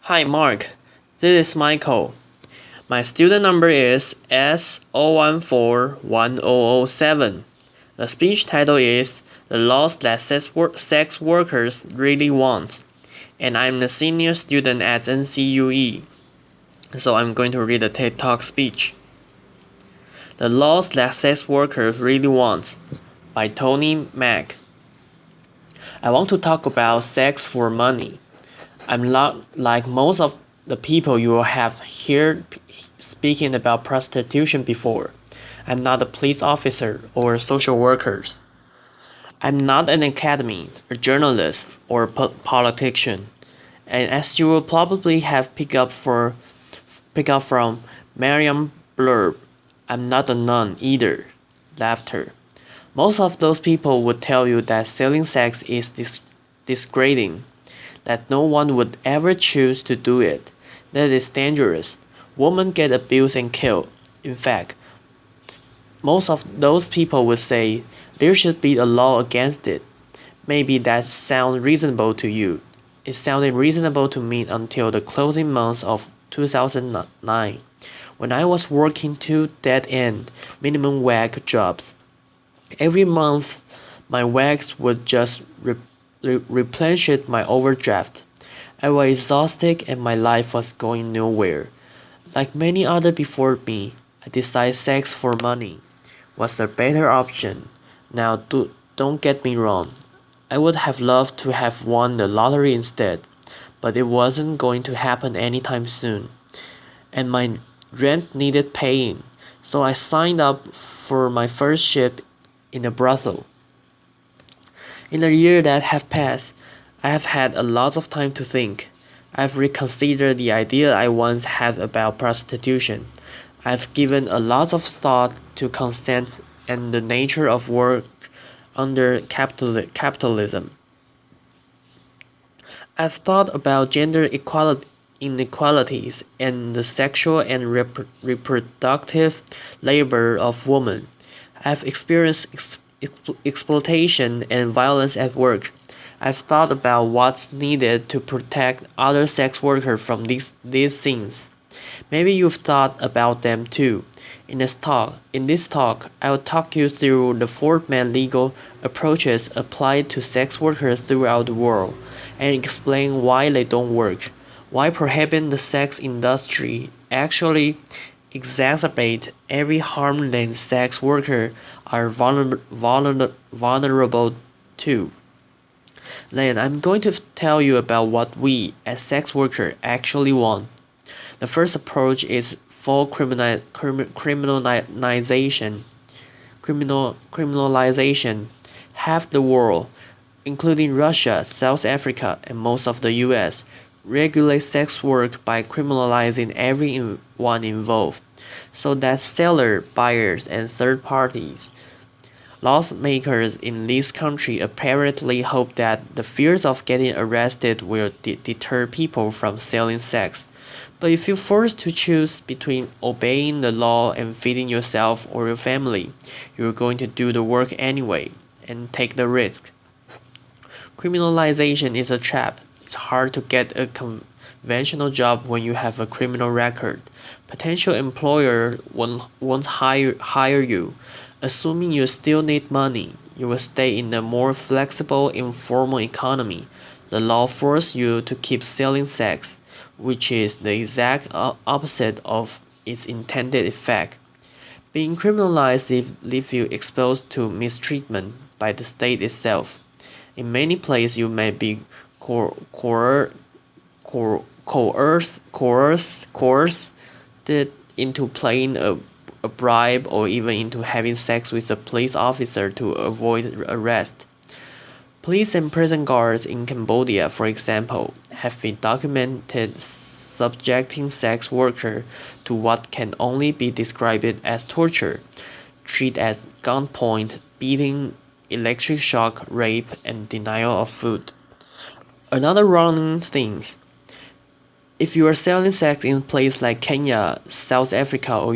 Hi Mark, this is Michael. My student number is S0141007. The speech title is The Laws That Sex Workers Really Want, and I'm the senior student at NCUE, so I'm going to read the TED Talk speech. The Laws That Sex Workers Really Want by Toni. I want to talk about sex for money. I'm not like most of the people you will have heard speaking about prostitution before. I'm not a police officer or a social worker. I'm not an academy, a journalist, or a politician. And as you will probably have pick up from Mariam blurb, I'm not a nun either. Laughter. Most of those people would tell you that selling sex is degrading, that no one would ever choose to do it, that it's dangerous. Women get abused and killed. In fact, most of those people would say there should be a law against it. Maybe that sounds reasonable to you. It sounded reasonable to me until the closing months of 2009, when I was working two dead-end minimum wage jobs. Every month, my wage would just replenish my overdraft. I was exhausted and my life was going nowhere. Like many others before me, I decided sex for money was the better option. Now, don't get me wrong. I would have loved to have won the lottery instead, but it wasn't going to happen anytime soon. And my rent needed paying, so I signed up for my first shift in a brothel. In the year that have passed, I have had a lot of time to think. I have reconsidered the idea I once had about prostitution. I have given a lot of thought to consent and the nature of work under capitalism. I've thought about gender inequalities and the sexual and reproductive labor of women. I've experienced exploitation and violence at work. I've thought about what's needed to protect other sex workers from these things. Maybe you've thought about them too. In this talk, I'll talk you through the four main legal approaches applied to sex workers throughout the world and explain why they don't work, why prohibiting the sex industry actually exacerbate every harm that sex workers are vulnerable to. Then I'm going to tell you about what we, as sex workers, actually want. The first approach is full criminalization. Half the world, including Russia, South Africa, and most of the US, regulate sex work by criminalizing everyone involved, so that sellers, buyers, and third parties. Lawmakers in this country apparently hope that the fears of getting arrested will deter people from selling sex. But if you're forced to choose between obeying the law and feeding yourself or your family, you're going to do the work anyway and take the risk. Criminalization is a trap. It's hard to get a conventional job when you have a criminal record. Potential employer won't hire you. Assuming you still need money, you will stay in a more flexible, informal economy. The law forces you to keep selling sex, which is the exact opposite of its intended effect. Being criminalized leaves you exposed to mistreatment by the state itself. In many places, you may be coerced into paying a bribe or even into having sex with a police officer to avoid arrest. Police and prison guards in Cambodia, for example, have been documented subjecting sex workers to what can only be described as torture, treated as gunpoint, beating, electric shock, rape, and denial of food. Another wrong thing. If you are selling sex in a place like Kenya, South Africa, or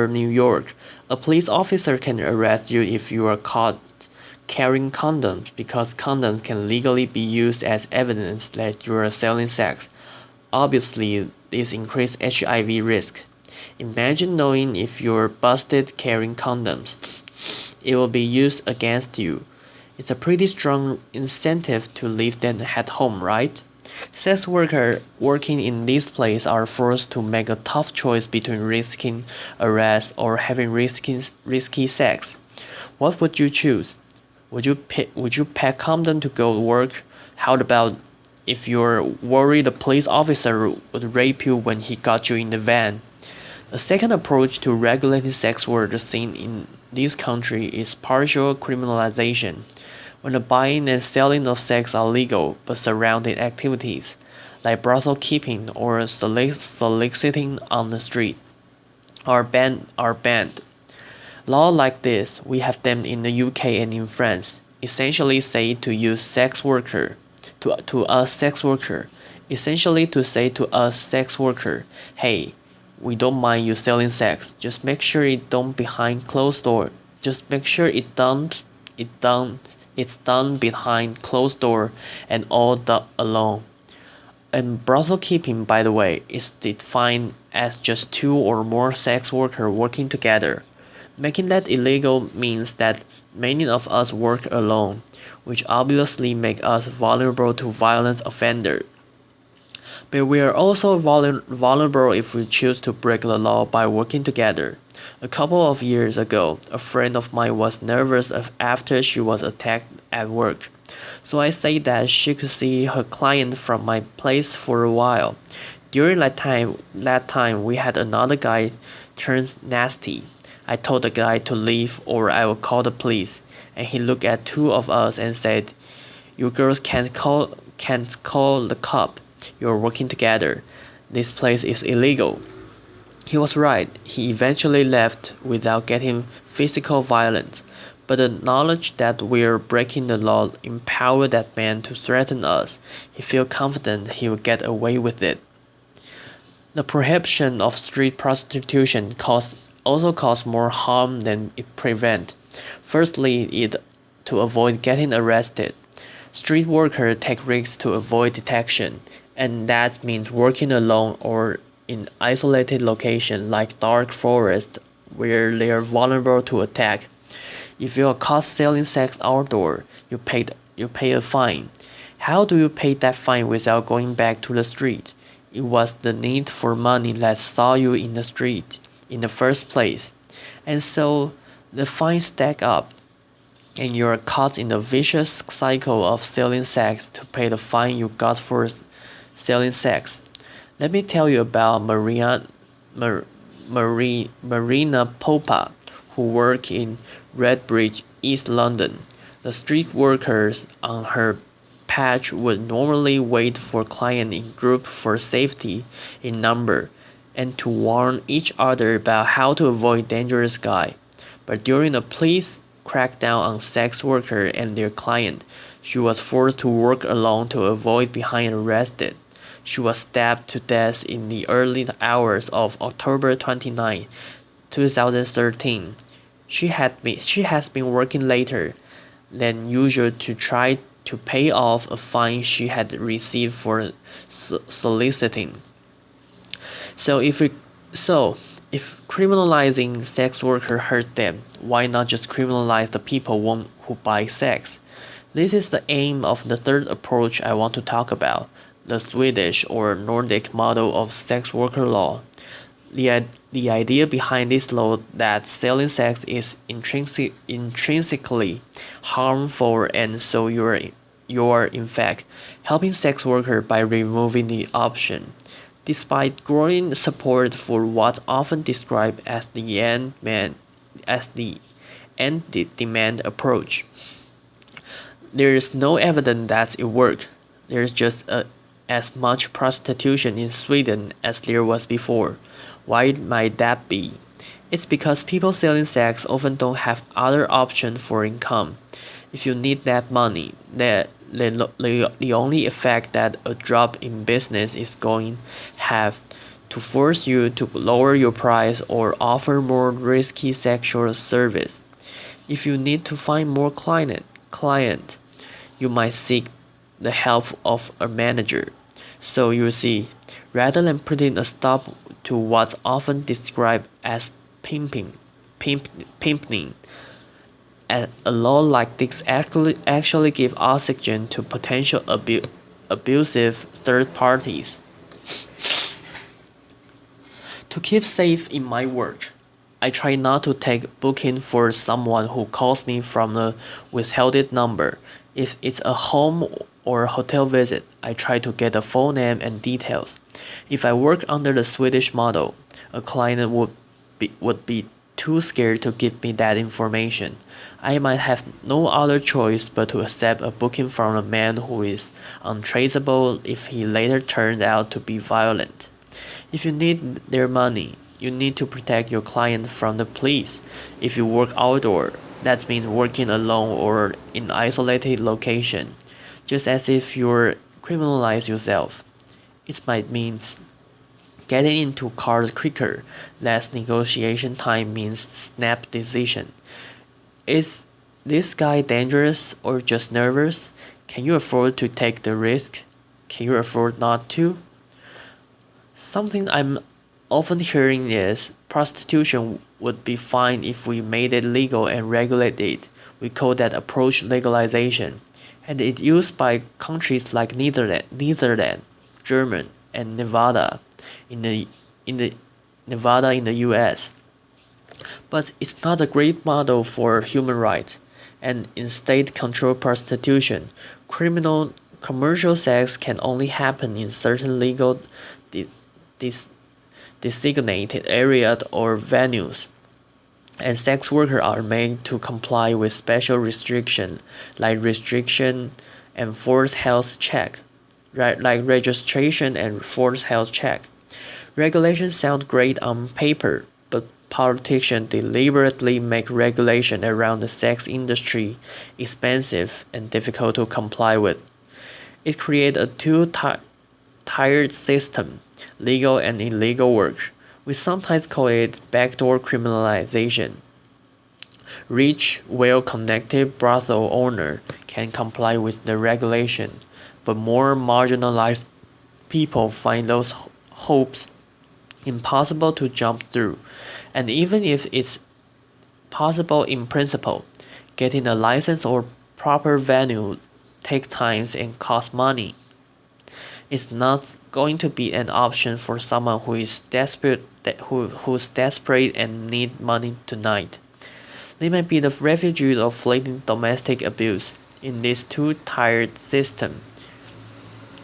New York, a police officer can arrest you if you are caught carrying condoms because condoms can legally be used as evidence that you are selling sex. obviously this increases HIV risk. Imagine knowing if you're busted carrying condoms. It will be used against you. It's a pretty strong incentive to leave them at home, right? Sex workers working in this place are forced to make a tough choice between risking arrest or having risky sex. What would you choose? Would you pack condom to go to work? How about if you're worried the police officer would rape you when he got you in the van? The second approach to regulating sex work seen in this country is partial criminalization, when the buying and selling of sex are legal, but surrounding activities, like brothel keeping or soliciting on the street, are banned. Laws like this, we have them in the UK and in France, essentially say to use sex worker, to us sex worker, essentially to say to us sex worker, hey, we don't mind you selling sex. Just make sure it don't behind closed door. Just make sure it's done behind closed door and all done alone. And brothel keeping, by the way, is defined as just two or more sex workers working together. Making that illegal means that many of us work alone, which obviously make us vulnerable to violent offenders. But we are also vulnerable if we choose to break the law by working together. A couple of years ago, a friend of mine was nervous after she was attacked at work. So I said that she could see her client from my place for a while. During that time we had another guy turn nasty. I told the guy to leave or I will call the police, and he looked at two of us and said, "You girls can't call the cop. You're working together. This place is illegal." He was right. He eventually left without getting physical violence, but the knowledge that we're breaking the law empowered that man to threaten us. He felt confident he would get away with it. The prohibition of street prostitution also causes more harm than it prevents. Firstly, to avoid getting arrested. Street workers take risks to avoid detection, and that means working alone or in isolated locations like dark forests where they are vulnerable to attack. If you are caught selling sex outdoor, you pay a fine. How do you pay that fine without going back to the street? It was the need for money that saw you in the street in the first place. And so the fines stack up, and you're caught in the vicious cycle of selling sex to pay the fine you got for selling sex. Let me tell you about Marina Popa, who worked in Redbridge, East London. The street workers on her patch would normally wait for clients in group for safety in number and to warn each other about how to avoid dangerous guys. But during the police crackdown on sex workers and their clients, she was forced to work alone to avoid being arrested. She was stabbed to death in the early hours of October 29, 2013. She has been working later than usual to try to pay off a fine she had received for soliciting. So if criminalizing sex workers hurt them, why not just criminalize the people who buy sex? This is the aim of the third approach I want to talk about, the Swedish or Nordic model of sex worker law. The idea behind this law that selling sex is intrinsically harmful, and so you're in fact helping sex workers by removing the option. Despite growing support for what often described as the end demand approach, there is no evidence that it worked. There is just as much prostitution in Sweden as there was before. Why might that be? It's because people selling sex often don't have other options for income. If you need that money, the only effect that a drop in business is going to have to force you to lower your price or offer more risky sexual service. If you need to find more client, you might seek the help of a manager. So you see, rather than putting a stop to what's often described as pimping, pimp, pimping, a law like this actually gives oxygen to potential abusive third parties. To keep safe in my work, I try not to take booking for someone who calls me from a withheld number. If it's a home or hotel visit, I try to get the full name and details. If I work under the Swedish model, a client would be too scared to give me that information. I might have no other choice but to accept a booking from a man who is untraceable if he later turned out to be violent. If you need their money, you need to protect your client from the police. If you work outdoor, that means working alone or in isolated location, just as if you're criminalize yourself. It might mean getting into cars quicker, less negotiation time means snap decision. Is this guy dangerous or just nervous? Can you afford to take the risk? Can you afford not to? Something I'm often hearing is prostitution would be fine if we made it legal and regulate it. We call that approach legalization, and it's used by countries like Netherlands, Germany, and Nevada in the US. But it's not a great model for human rights, and in state-controlled prostitution, criminal commercial sex can only happen in certain legal designated areas or venues, and sex workers are made to comply with special restrictions like restriction and forced health check, right? Like registration and forced health check. Regulations sound great on paper, but politicians deliberately make regulation around the sex industry expensive and difficult to comply with. It creates a tiered system, legal and illegal work. We sometimes call it backdoor criminalization. Rich, well-connected brothel owner can comply with the regulation, but more marginalized people find those hopes impossible to jump through. And even if it's possible in principle, getting a license or proper venue takes time and costs money. It's not going to be an option for someone who's desperate and need money tonight. They might be the refugees of fleeting domestic abuse. In this two-tiered system,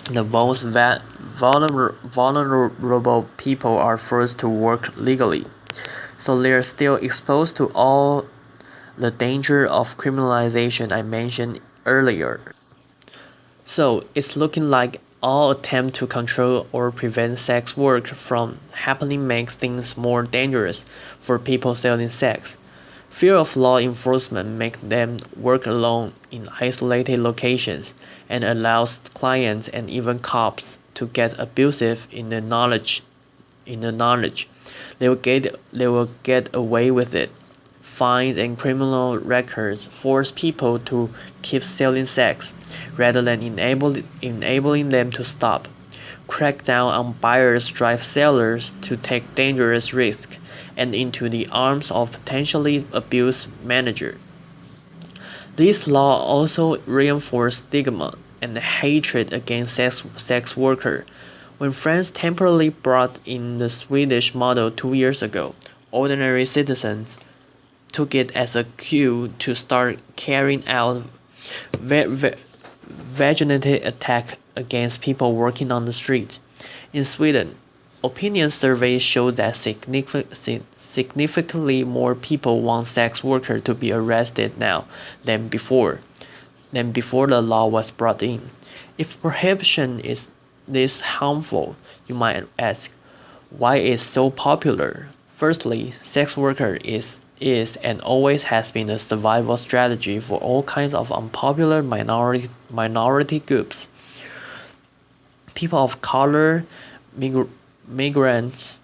the most vulnerable people are forced to work legally, so they are still exposed to all the danger of criminalization I mentioned earlier. So it's looking like all attempt to control or prevent sex work from happening makes things more dangerous for people selling sex. Fear of law enforcement makes them work alone in isolated locations and allows clients and even cops to get abusive in the knowledge they will get away with it. Fines and criminal records force people to keep selling sex rather than enabling them to stop. Crackdown on buyers drive sellers to take dangerous risks and into the arms of potentially abused managers. This law also reinforces stigma and hatred against sex workers. When France temporarily brought in the Swedish model 2 years ago, ordinary citizens took it as a cue to start carrying out vigilante attacks against people working on the street. In Sweden, opinion surveys show that significantly more people want sex workers to be arrested now than before the law was brought in. If prohibition is this harmful, you might ask, why is it so popular? Firstly, sex worker is and always has been a survival strategy for all kinds of unpopular minority groups. People of color, migrants,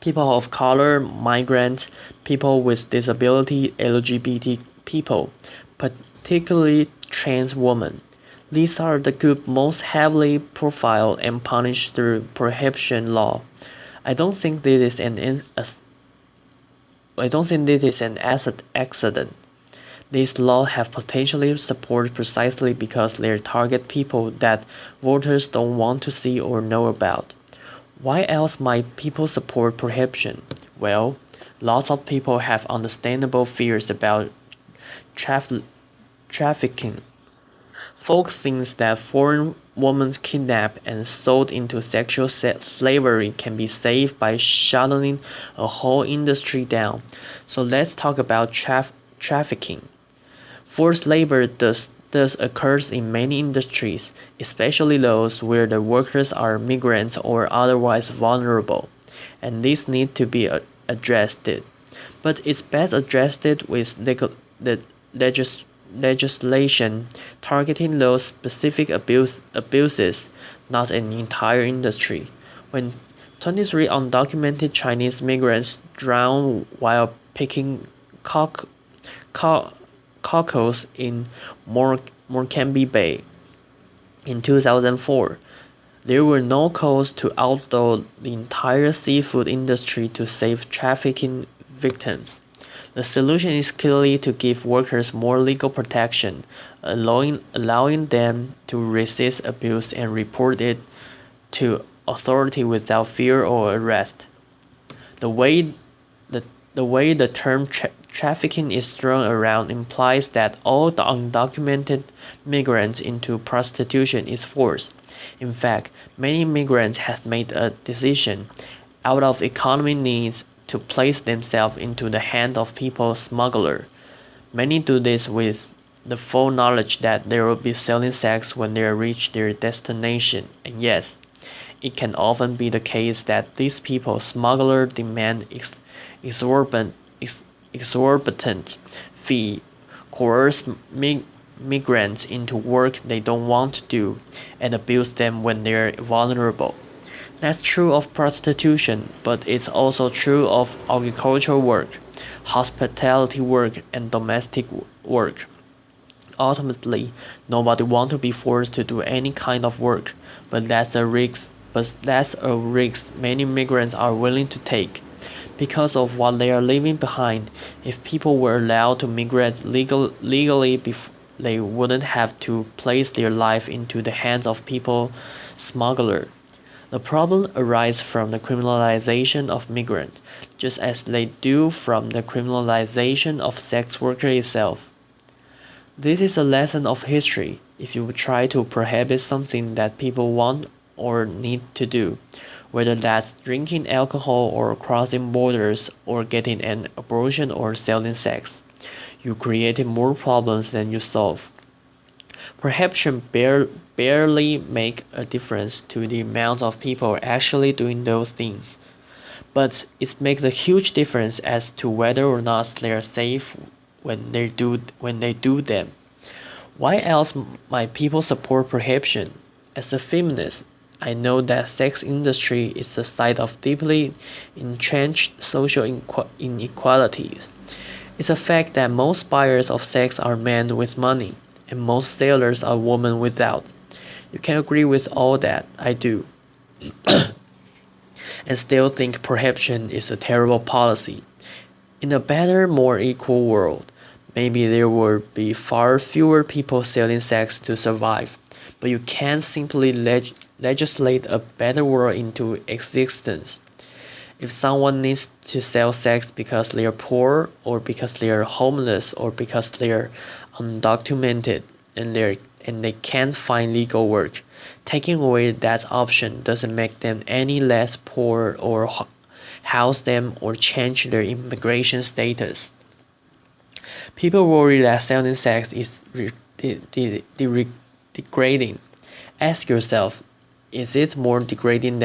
people of color, migrants, people with disability, LGBT people, particularly trans women. These are the group most heavily profiled and punished through prohibition law. I don't think this is an accident. These laws have potentially support precisely because they target people that voters don't want to see or know about. Why else might people support prohibition? Well, lots of people have understandable fears about traf- trafficking. Folks think that foreign women kidnapped and sold into sexual slavery can be saved by shutting a whole industry down. So let's talk about trafficking. Forced labor thus occurs in many industries, especially those where the workers are migrants or otherwise vulnerable, and this need to be addressed. But it's best addressed with the legislation targeting those specific abuses, not an entire industry. When 23 undocumented Chinese migrants drowned while picking cock, cock, cockles in Morecambe Bay in 2004, there were no calls to outlaw the entire seafood industry to save trafficking victims. The solution is clearly to give workers more legal protection, allowing them to resist abuse and report it to authority without fear or arrest. The way the, the way the term trafficking is thrown around implies that all the undocumented migrants into prostitution is forced. In fact, many migrants have made a decision, out of economic needs, to place themselves into the hands of people smuggler. Many do this with the full knowledge that they will be selling sex when they reach their destination, and yes, it can often be the case that these people smuggler demand exorbitant, exorbitant fee, coerce migrants into work they don't want to do, and abuse them when they're vulnerable. That's true of prostitution, but it's also true of agricultural work, hospitality work, and domestic work. Ultimately, nobody wants to be forced to do any kind of work, but that's a risk. But that's a risk many migrants are willing to take because of what they are leaving behind. If people were allowed to migrate legally, they wouldn't have to place their life into the hands of people smuggler. The problem arises from the criminalization of migrants, just as they do from the criminalization of sex worker itself. This is a lesson of history. If you try to prohibit something that people want or need to do, whether that's drinking alcohol or crossing borders or getting an abortion or selling sex, you create more problems than you solve. Prohibition barely make a difference to the amount of people actually doing those things, but it makes a huge difference as to whether or not they are safe when they do them. Why else might people support prohibition? As a feminist, I know that sex industry is the site of deeply entrenched social inequalities. It's a fact that most buyers of sex are men with money, and most sellers are women without. You can agree with all that, I do, and still think prohibition is a terrible policy. In a better, more equal world, maybe there would be far fewer people selling sex to survive, but you can't simply legislate a better world into existence. If someone needs to sell sex because they are poor, or because they are homeless, or because they are undocumented and they can't find legal work, taking away that option doesn't make them any less poor or house them or change their immigration status. People worry that selling sex is degrading. Ask yourself, is it more degrading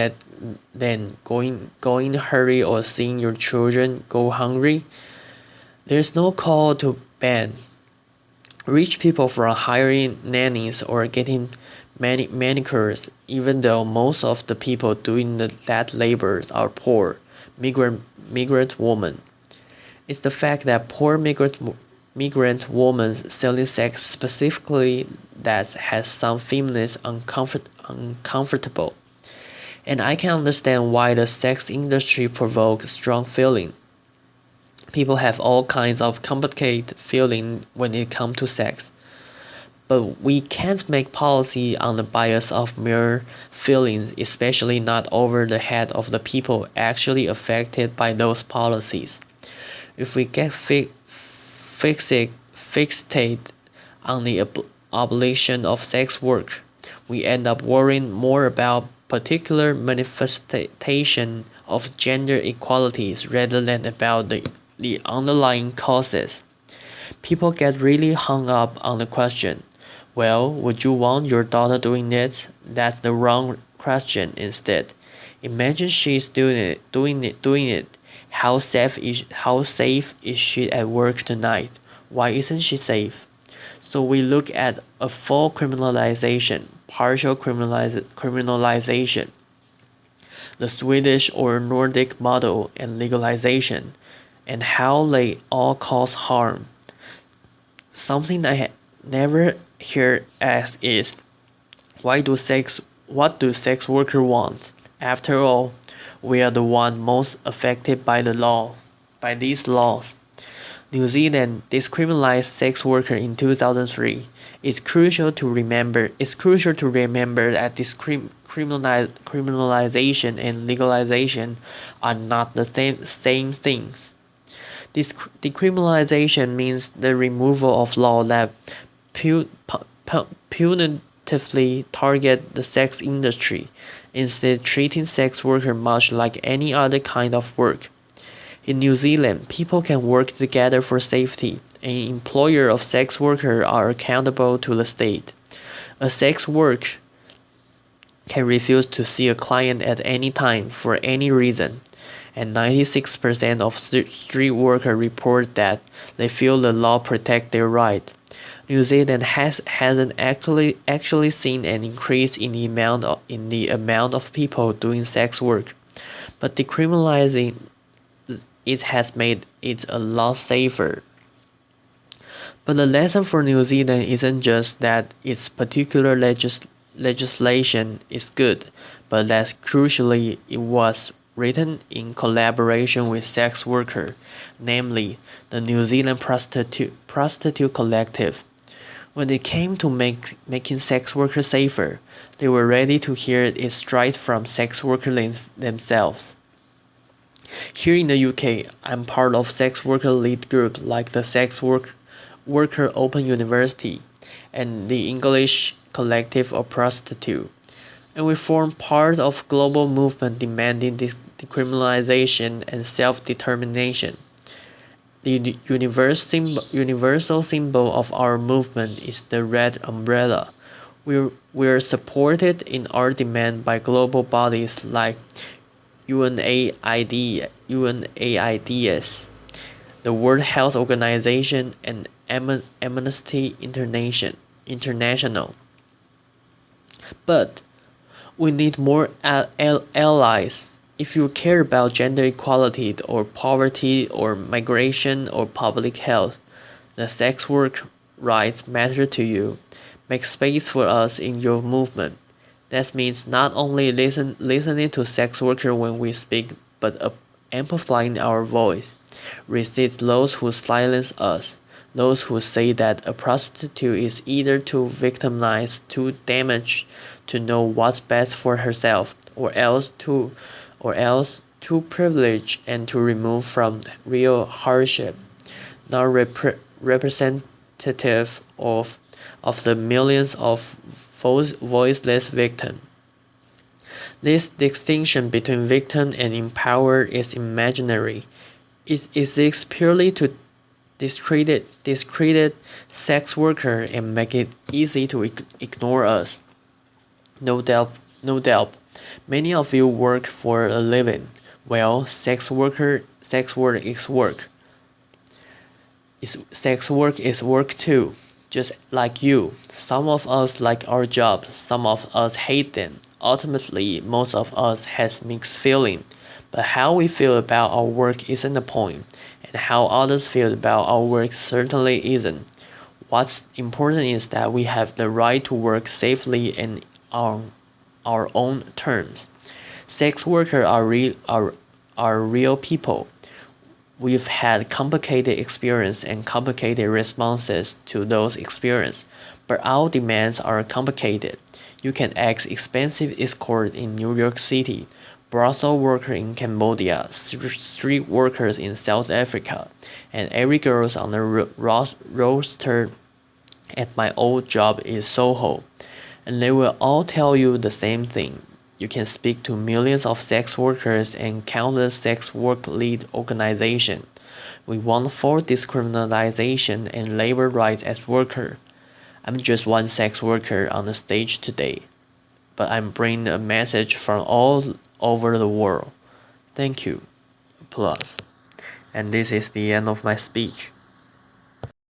than going hungry or seeing your children go hungry? There's no call to ban rich people from hiring nannies or getting manicures, even though most of the people doing that labor are poor migrant women. It's the fact that poor migrant woman selling sex specifically that has some feminists uncomfortable. And I can understand why the sex industry provokes strong feeling. People have all kinds of complicated feeling when it comes to sex. But we can't make policy on the bias of mere feelings, especially not over the head of the people actually affected by those policies. If we get fixated on the abolition of sex work, we end up worrying more about particular manifestation of gender equalities rather than about the underlying causes. People get really hung up on the question, well, would you want your daughter doing it? That's the wrong question instead. Imagine she's doing it. How safe is she at work tonight? Why isn't she safe? So we look at a full criminalization, partial criminalization, the Swedish or Nordic model and legalization, and how they all cause harm. Something I never hear asked is, what do sex workers want? After all, we are the one most affected by these laws. New Zealand decriminalized sex workers in 2003. It's crucial to remember that this criminalization and legalization are not the same things. This decriminalization means the removal of laws that punitively target the sex industry, instead treating sex workers much like any other kind of work. In New Zealand, people can work together for safety. An employer of sex workers are accountable to the state. A sex worker can refuse to see a client at any time for any reason, and 96% of street workers report that they feel the law protects their right. New Zealand hasn't actually seen an increase in the amount of people doing sex work, but decriminalizing it has made it a lot safer. But the lesson for New Zealand isn't just that its particular legislation is good, but that crucially it was written in collaboration with sex workers, namely the New Zealand Prostitute Collective. When it came to making sex workers safer, they were ready to hear it straight from sex workers themselves. Here in the UK, I'm part of sex worker lead group like the Worker Open University and the English Collective of Prostitute, and we form part of global movement demanding decriminalization and self-determination. The universal symbol of our movement is the red umbrella. We are supported in our demand by global bodies like UNAIDS, the World Health Organization, and Amnesty International. But we need more allies. If you care about gender equality or poverty or migration or public health, the sex work rights matter to you, make space for us in your movement. That means not only listening to sex workers when we speak, but amplifying our voice. Resist those who silence us, those who say that a prostitute is either too victimized, too damaged to know what's best for herself, or else too privileged and too removed from real hardship, not representative of the millions of voiceless victims. This distinction between victim and empowered is imaginary. It exists purely to discredit sex workers and make it easy to ignore us. No doubt. Many of you work for a living. Well, sex work is work. Sex work is work too, just like you. Some of us like our jobs, some of us hate them. Ultimately, most of us has mixed feeling. But how we feel about our work isn't the point, and and how others feel about our work certainly isn't. What's important is that we have the right to work safely and on our own terms. Sex workers are real people. We've had complicated experience and complicated responses to those experiences, but our demands are complicated. You can ask expensive escort in New York City, brothel worker in Cambodia, street workers in South Africa, and every girl on the roster at my old job is Soho, and they will all tell you the same thing. You can speak to millions of sex workers and countless sex work lead organizations. We want full decriminalization and labor rights as worker. I'm just one sex worker on the stage today, but I'm bringing a message from all over the world. Thank you. Applause. And this is the end of my speech.